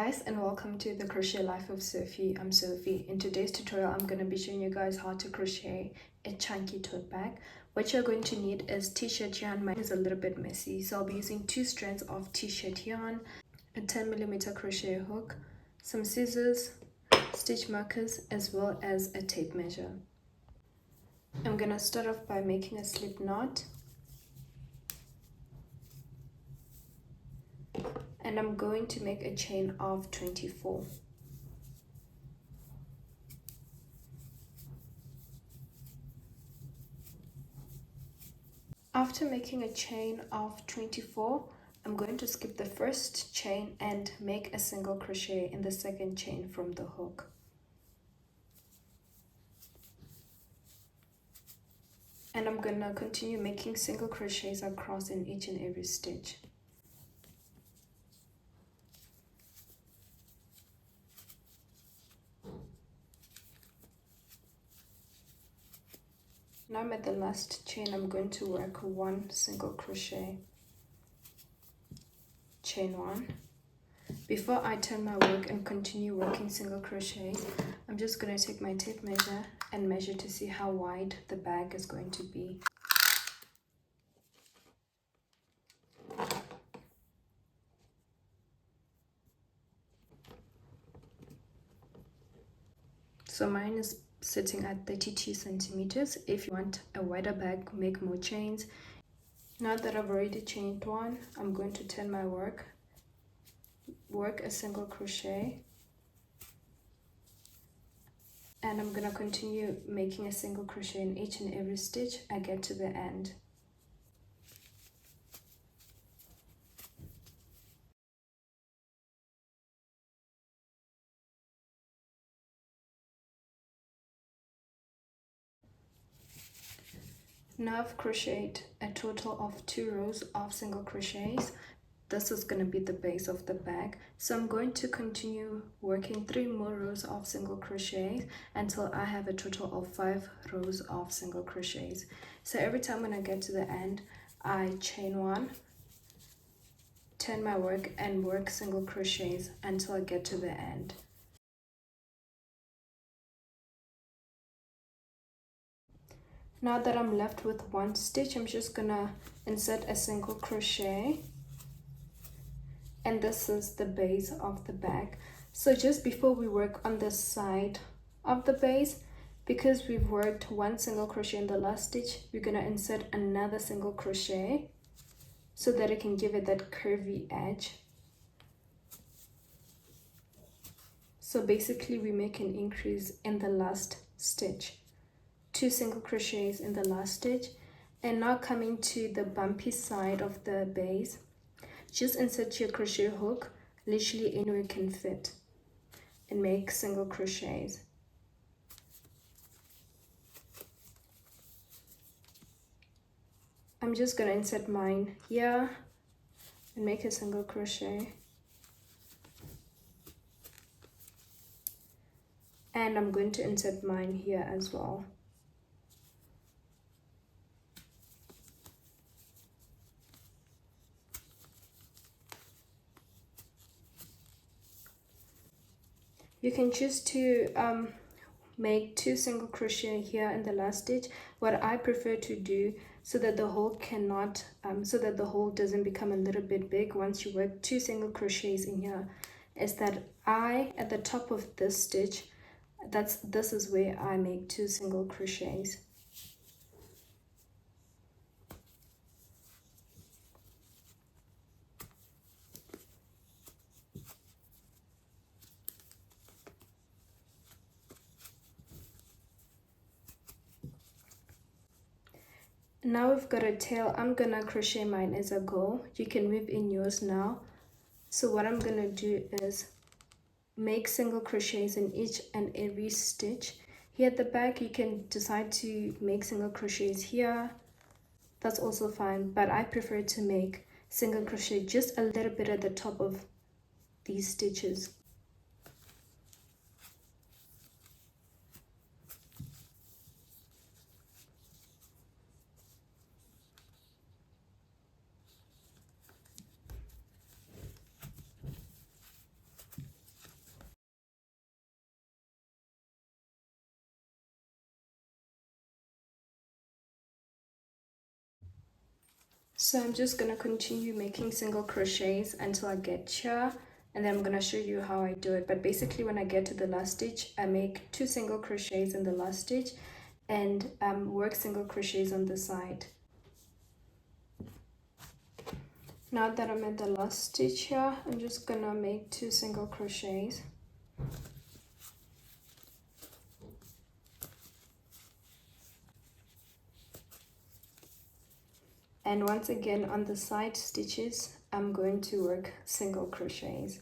guys, and welcome to the Crochet Life of Sophie. I'm Sophie. In today's tutorial, I'm going to be showing you guys how to crochet a chunky tote bag. What you're going to need is t-shirt yarn. Mine is a little bit messy, so I'll be using 2 strands of t-shirt yarn, a 10mm crochet hook, some scissors, stitch markers, as well as a tape measure. I'm going to start off by making a slip knot. And I'm going to make a chain of 24. After making a chain of 24, I'm going to skip the first chain and make a single crochet in the second chain from the hook. And I'm going to continue making single crochets across in each and every stitch. Now I'm at the last chain. I'm going to work 1 single crochet, chain 1. Before I turn my work and continue working single crochets, I'm just going to take my tape measure and measure to see how wide the bag is going to be. So mine is sitting at 32 centimeters. If you want a wider bag, make more chains. Now that I've already chained 1, I'm going to turn my work a single crochet, and I'm going to continue making a single crochet in each and every stitch I get to the end. Now I've crocheted a total of 2 rows of single crochets. This is going to be the base of the bag, so I'm going to continue working 3 more rows of single crochets until I have a total of 5 rows of single crochets. So every time when I get to the end, I chain 1, turn my work and work single crochets until I get to the end. Now that I'm left with 1 stitch, I'm just gonna insert a single crochet, and this is the base of the bag. So just before we work on the side of the base, because we've worked 1 single crochet in the last stitch, we're gonna insert another single crochet so that it can give it that curvy edge. So basically we make an increase in the last stitch. 2 single crochets in the last stitch, and now coming to the bumpy side of the base, just insert your crochet hook literally anywhere it can fit and make single crochets. I'm just gonna insert mine here and make a single crochet, and I'm going to insert mine here as well. You can choose to make 2 single crochet here in the last stitch. What I prefer to do, so that the hole doesn't become a little bit big once you work 2 single crochets in here, is that at the top of this stitch, this is where I make 2 single crochets. Now we've got a tail. I'm gonna crochet mine as I go. You can weave in yours now. So what I'm gonna do is make single crochets in each and every stitch. Here at the back, you can decide to make single crochets here. That's also fine, but I prefer to make single crochet just a little bit at the top of these stitches. So I'm just gonna continue making single crochets until I get here, and then I'm gonna show you how I do it. But basically when I get to the last stitch, I make 2 single crochets in the last stitch and work single crochets on the side. Now that I'm at the last stitch here, I'm just gonna make 2 single crochets. And once again on the side stitches, I'm going to work single crochets.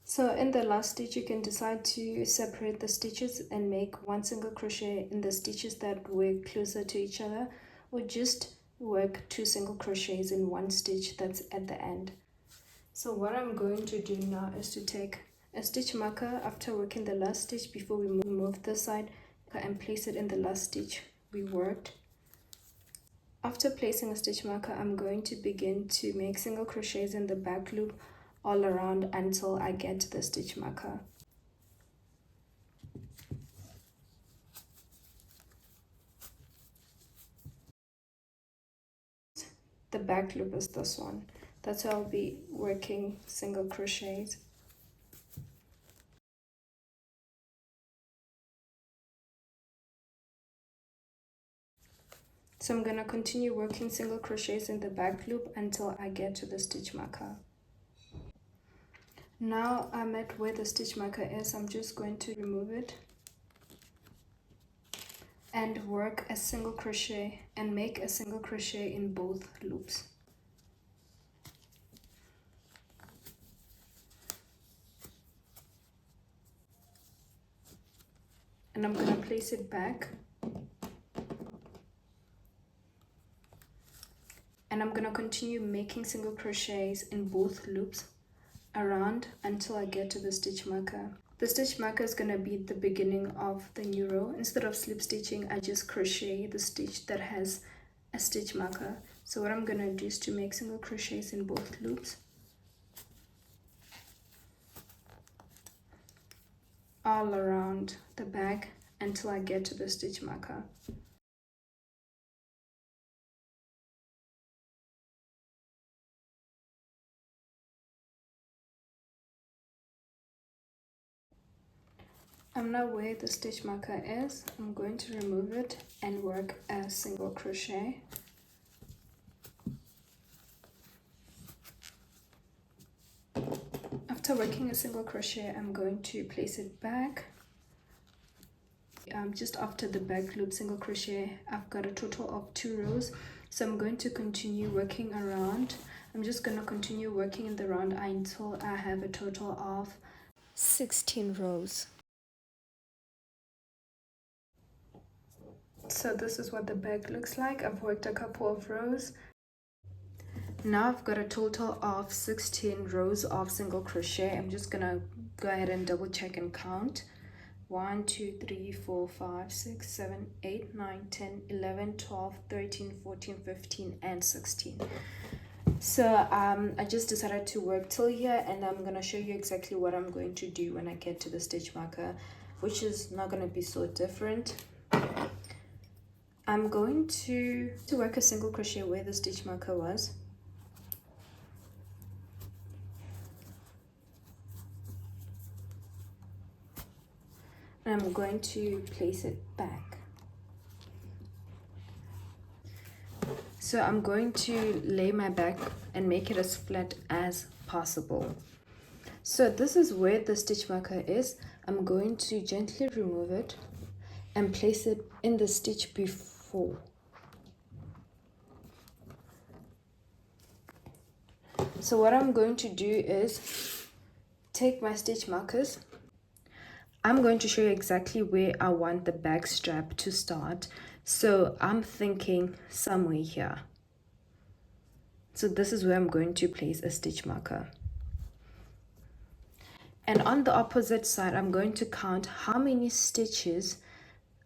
So in the last stitch, you can decide to separate the stitches and make 1 single crochet in the stitches that were closer to each other, or just work 2 single crochets in 1 stitch that's at the end. So what I'm going to do now is to take a stitch marker after working the last stitch before we move this side and place it in the last stitch we worked. After placing a stitch marker, I'm going to begin to make single crochets in the back loop all around until I get to the stitch marker. The back loop is this one. That's how I'll be working single crochets. So I'm going to continue working single crochets in the back loop until I get to the stitch marker. Now I'm at where the stitch marker is. I'm just going to remove it and work a single crochet and make a single crochet in both loops. And I'm going to place it back. And I'm going to continue making single crochets in both loops around until I get to the stitch marker. The stitch marker is going to be the beginning of the new row. Instead of slip stitching, I just crochet the stitch that has a stitch marker. So what I'm going to do is to make single crochets in both loops all around the back until I get to the stitch marker. I'm now where the stitch marker is. I'm going to remove it and work a single crochet. After working a single crochet, I'm going to place it back. Just after the back loop single crochet, I've got a total of 2 rows. So I'm going to continue working around. I'm just going to continue working in the round until I have a total of 16 rows. So this is what the back looks like. I've worked a couple of rows. Now I've got a total of 16 rows of single crochet. I'm just gonna go ahead and double check and count. 1 2 3 4 5 6 7 8 9 10 11 12 13 14 15 and 16. So I just decided to work till here, and I'm gonna show you exactly what I'm going to do when I get to the stitch marker, which is not gonna be so different. I'm going to work a single crochet where the stitch marker was. And I'm going to place it back. So I'm going to lay my back and make it as flat as possible. So this is where the stitch marker is. I'm going to gently remove it and place it in the stitch before. So what I'm going to do is take my stitch markers. I'm going to show you exactly where I want the back strap to start. So I'm thinking somewhere here. So this is where I'm going to place a stitch marker. And on the opposite side, I'm going to count how many stitches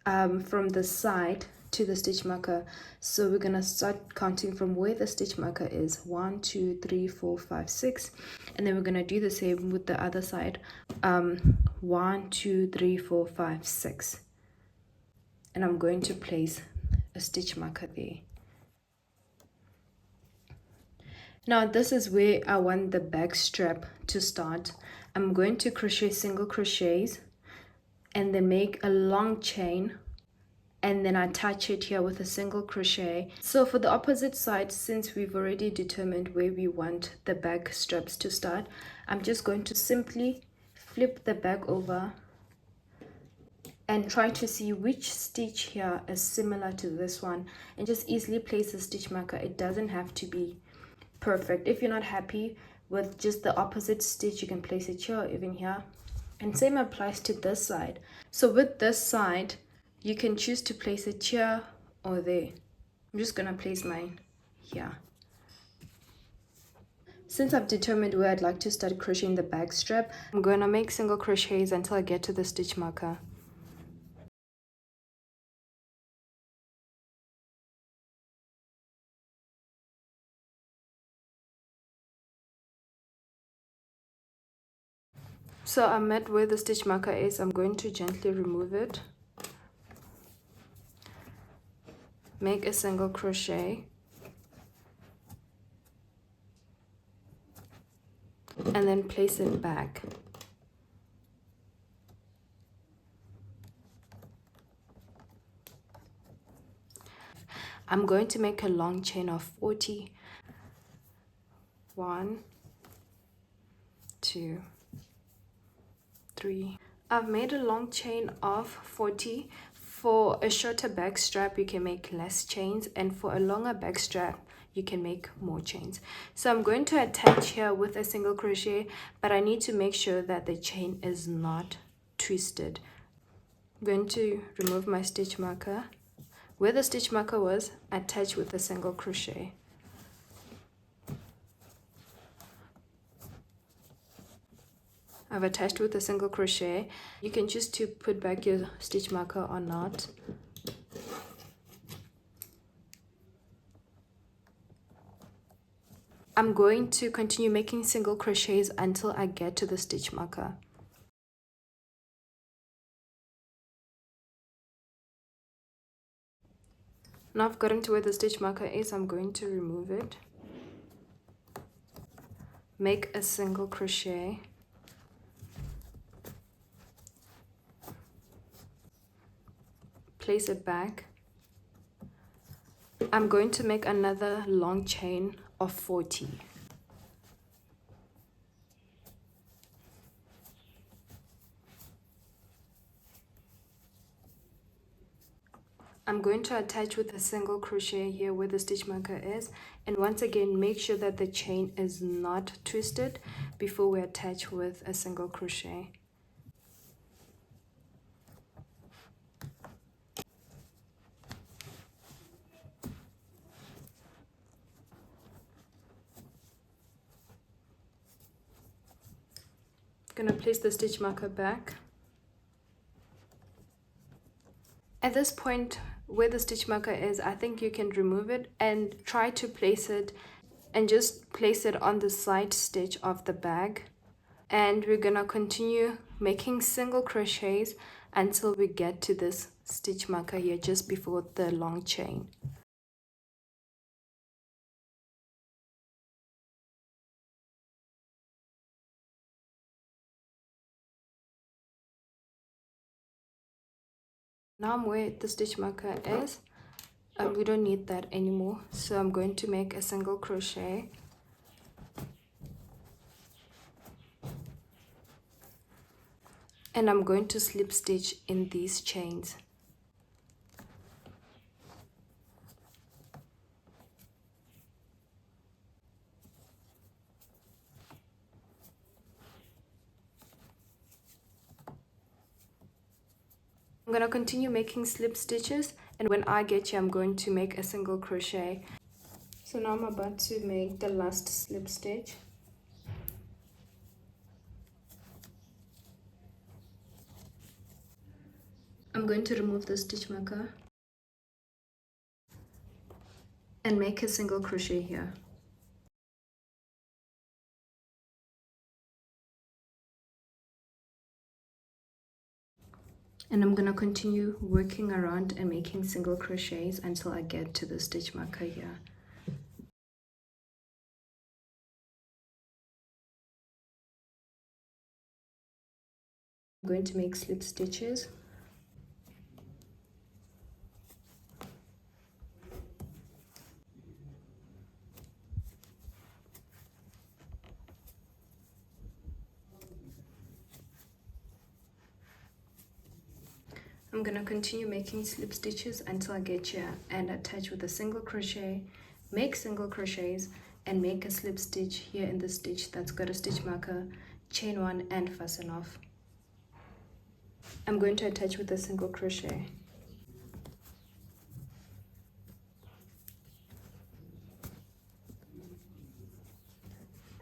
from the side to the stitch marker. So we're gonna start counting from where the stitch marker is. 1 2 3 4 5 6, and then we're gonna do the same with the other side. 1 2 3 4 5 6, and I'm going to place a stitch marker there. Now this is where I want the back strap to start. I'm going to crochet single crochets and then make a long chain, and then attach it here with a single crochet. So for the opposite side, since we've already determined where we want the back straps to start, I'm just going to simply flip the back over and try to see which stitch here is similar to this one, and just easily place a stitch marker. It doesn't have to be perfect. If you're not happy with just the opposite stitch, you can place it here or even here. And same applies to this side. So with this side, you can choose to place it here or there. I'm just gonna place mine here. Since I've determined where I'd like to start crocheting the back strap, I'm gonna make single crochets until I get to the stitch marker. So I'm at where the stitch marker is. I'm going to gently remove it, make a single crochet, and then place it back. I'm going to make a long chain of 40. 1 2 3. I've made a long chain of 40. For a shorter back strap, you can make less chains, and for a longer back strap, you can make more chains. So I'm going to attach here with a single crochet, but I need to make sure that the chain is not twisted. I'm going to remove my stitch marker. Where the stitch marker was, attach with a single crochet. I've attached with a single crochet. You can choose to put back your stitch marker or not. I'm going to continue making single crochets until I get to the stitch marker. Now I've gotten to where the stitch marker is. I'm going to remove it, make a single crochet, place it back. I'm going to make another long chain of 40. I'm going to attach with a single crochet here where the stitch marker is, and once again make sure that the chain is not twisted before we attach with a single crochet. I'm going to place the stitch marker back. At this point where the stitch marker is, I think you can remove it and try to place it, and just place it on the side stitch of the bag. And we're gonna continue making single crochets until we get to this stitch marker here just before the long chain. Now I'm where the stitch marker is, and we don't need that anymore, so I'm going to make a single crochet, and I'm going to slip stitch in these chains. I'm going to continue making slip stitches, and when I get here I'm going to make a single crochet. So now I'm about to make the last slip stitch. I'm going to remove the stitch marker and make a single crochet here. And I'm gonna continue working around and making single crochets until I get to the stitch marker here. I'm going to make slip stitches. I'm gonna continue making slip stitches until I get here and attach with a single crochet, make single crochets, and make a slip stitch here in the stitch that's got a stitch marker, chain one, and fasten off. I'm going to attach with a single crochet.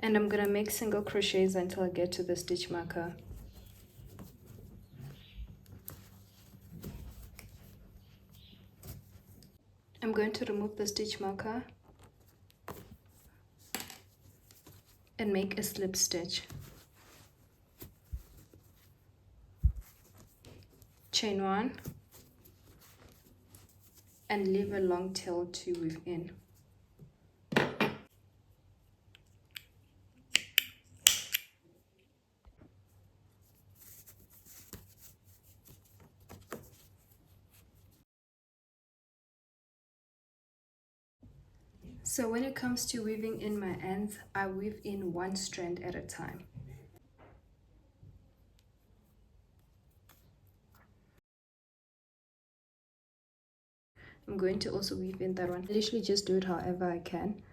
And I'm gonna make single crochets until I get to the stitch marker. I'm going to remove the stitch marker and make a slip stitch. Chain one and leave a long tail to weave in. So when it comes to weaving in my ends, I weave in one strand at a time. I'm going to also weave in that one. I literally just do it however I can.